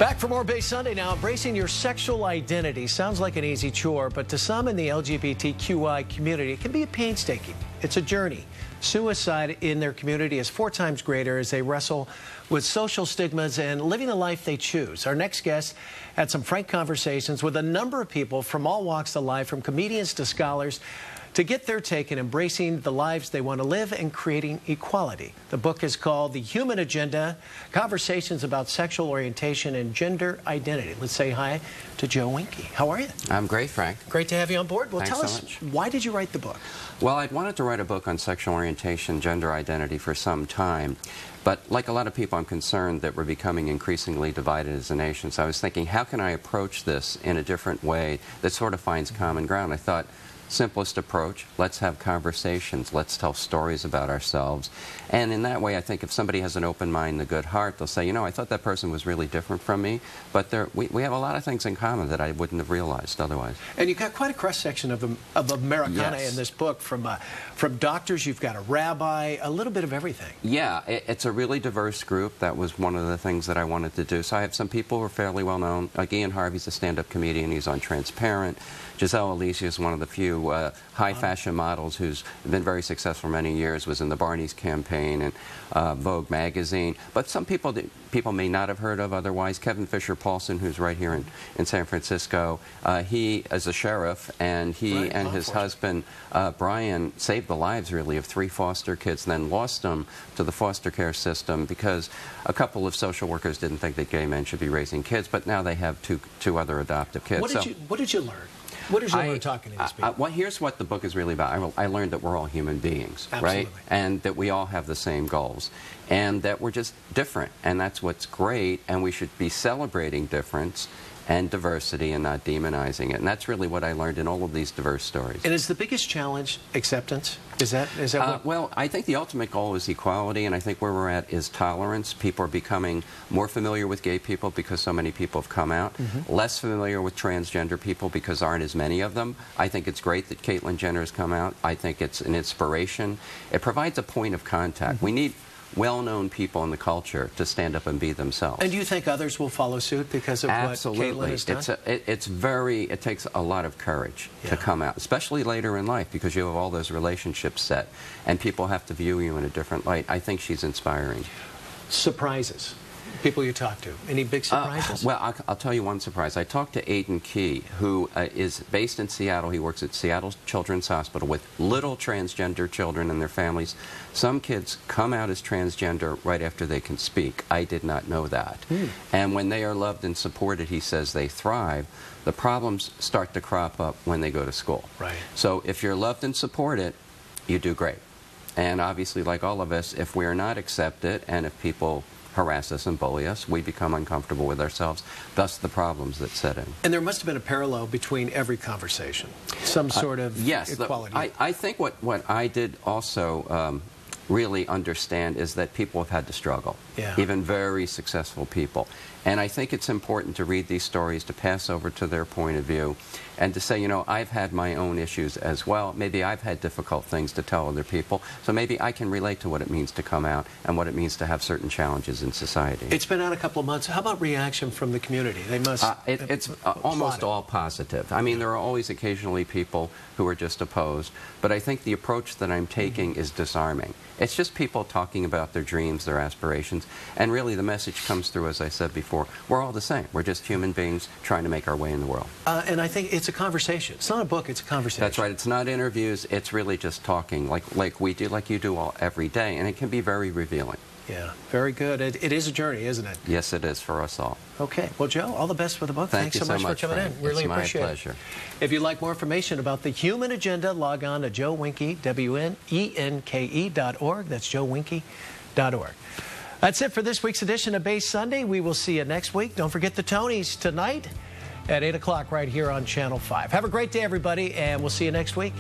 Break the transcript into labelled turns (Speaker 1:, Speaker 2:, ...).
Speaker 1: Back for more Bay Sunday now. Embracing your sexual identity sounds like an easy chore, but to some in the LGBTQI community, it can be painstaking. It's a journey. Suicide in their community is 4 times greater as they wrestle with social stigmas and living the life they choose. Our next guest had some frank conversations with a number of people from all walks of life, from comedians to scholars, to get their take in embracing the lives they want to live and creating equality. The book is called The Human Agenda, Conversations about Sexual Orientation and Gender Identity. Let's say hi to Joe Wenke. How are you?
Speaker 2: I'm great, Frank.
Speaker 1: Great to have you on board. Well,
Speaker 2: Thanks
Speaker 1: tell
Speaker 2: so
Speaker 1: us,
Speaker 2: much.
Speaker 1: Why did you write the book?
Speaker 2: Well, I'd wanted to write a book on sexual orientation, gender identity for some time. But like a lot of people, I'm concerned that we're becoming increasingly divided as a nation. So I was thinking, how can I approach this in a different way that sort of finds common ground? I thought, simplest approach, let's have conversations, let's tell stories about ourselves. And in that way, I think if somebody has an open mind and a good heart, they'll say, you know, I thought that person was really different from me, but we have a lot of things in common that I wouldn't have realized otherwise. And
Speaker 1: you've got quite a cross-section of Americana in this book, from doctors, you've got a rabbi, a little bit of everything.
Speaker 2: Yeah, it's a really diverse group. That was one of the things that I wanted to do. So I have some people who are fairly well known, like Ian Harvey's a stand-up comedian, he's on Transparent. Giselle Alicia is one of the few high fashion models who's been very successful for many years, was in the Barney's campaign and Vogue magazine. But some people may not have heard of otherwise. Kevin Fisher Paulson, who's right here in San Francisco, he is a sheriff, and he and his husband Brian saved the lives really of 3 foster kids, and then lost them to the foster care system because a couple of social workers didn't think that gay men should be raising kids, but now they have two other adoptive kids.
Speaker 1: What did you learn? What did you learn talking to these people?
Speaker 2: Well, here's what the book is really about. I learned that we're all human beings,
Speaker 1: Absolutely.
Speaker 2: right? And that we all have the same goals. And that we're just different. And that's what's great. And we should be celebrating difference and diversity and not demonizing it. And that's really what I learned in all of these diverse stories.
Speaker 1: And is the biggest challenge acceptance? Is that what?
Speaker 2: Well, I think the ultimate goal is equality, and I think where we're at is tolerance. People are becoming more familiar with gay people because so many people have come out, less familiar with transgender people because aren't as many of them. I think it's great that Caitlyn Jenner has come out. I think it's an inspiration. It provides a point of contact. We need well-known people in the culture to stand up and be themselves.
Speaker 1: And do you think others will follow suit because of what Caitlyn has done?
Speaker 2: It takes a lot of courage to come out, especially later in life, because you have all those relationships set, and people have to view you in a different light. I think she's inspiring.
Speaker 1: Surprises? People you talk to? Any big surprises?
Speaker 2: Well, I'll tell you one surprise. I talked to Aden Key, who is based in Seattle. He works at Seattle Children's Hospital with little transgender children and their families. Some kids come out as transgender right after they can speak. I did not know that. And when they are loved and supported, he says they thrive. The problems start to crop up when they go to school.
Speaker 1: Right.
Speaker 2: So if you're loved and supported, you do great. And obviously, like all of us, if we are not accepted and if people harass us and bully us, we become uncomfortable with ourselves, thus the problems that set in.
Speaker 1: And there must have been a parallel between every conversation, some sort of equality.
Speaker 2: I think what I did also really understand is that people have had to struggle, even very successful people. And I think it's important to read these stories, to pass over to their point of view, and to say, you know, I've had my own issues as well. Maybe I've had difficult things to tell other people, so maybe I can relate to what it means to come out and what it means to have certain challenges in society.
Speaker 1: It's been out a couple of months. How about reaction from the community? They must...
Speaker 2: it's almost all positive. I mean, there are always occasionally people who are just opposed, but I think the approach that I'm taking is disarming. It's just people talking about their dreams, their aspirations, and really the message comes through, as I said before, we're all the same. We're just human beings trying to make our way in the world.
Speaker 1: And I think it's a conversation. It's not a book, it's a conversation.
Speaker 2: That's right. It's not interviews. It's really just talking like we do, like you do every day, and it can be very revealing.
Speaker 1: Yeah, very good. It is a journey, isn't it?
Speaker 2: Yes, it is for us all.
Speaker 1: Okay. Well, Joe, all the best for the book.
Speaker 2: Thanks
Speaker 1: so much for coming in. Really appreciate it.
Speaker 2: It's my pleasure.
Speaker 1: If you'd like more information about the Human Agenda, log on to Joe Wenke, WNENKE.org. That's joewenke.org. That's it for this week's edition of Bay Sunday. We will see you next week. Don't forget the Tonys tonight at 8 o'clock right here on Channel 5. Have a great day, everybody, and we'll see you next week.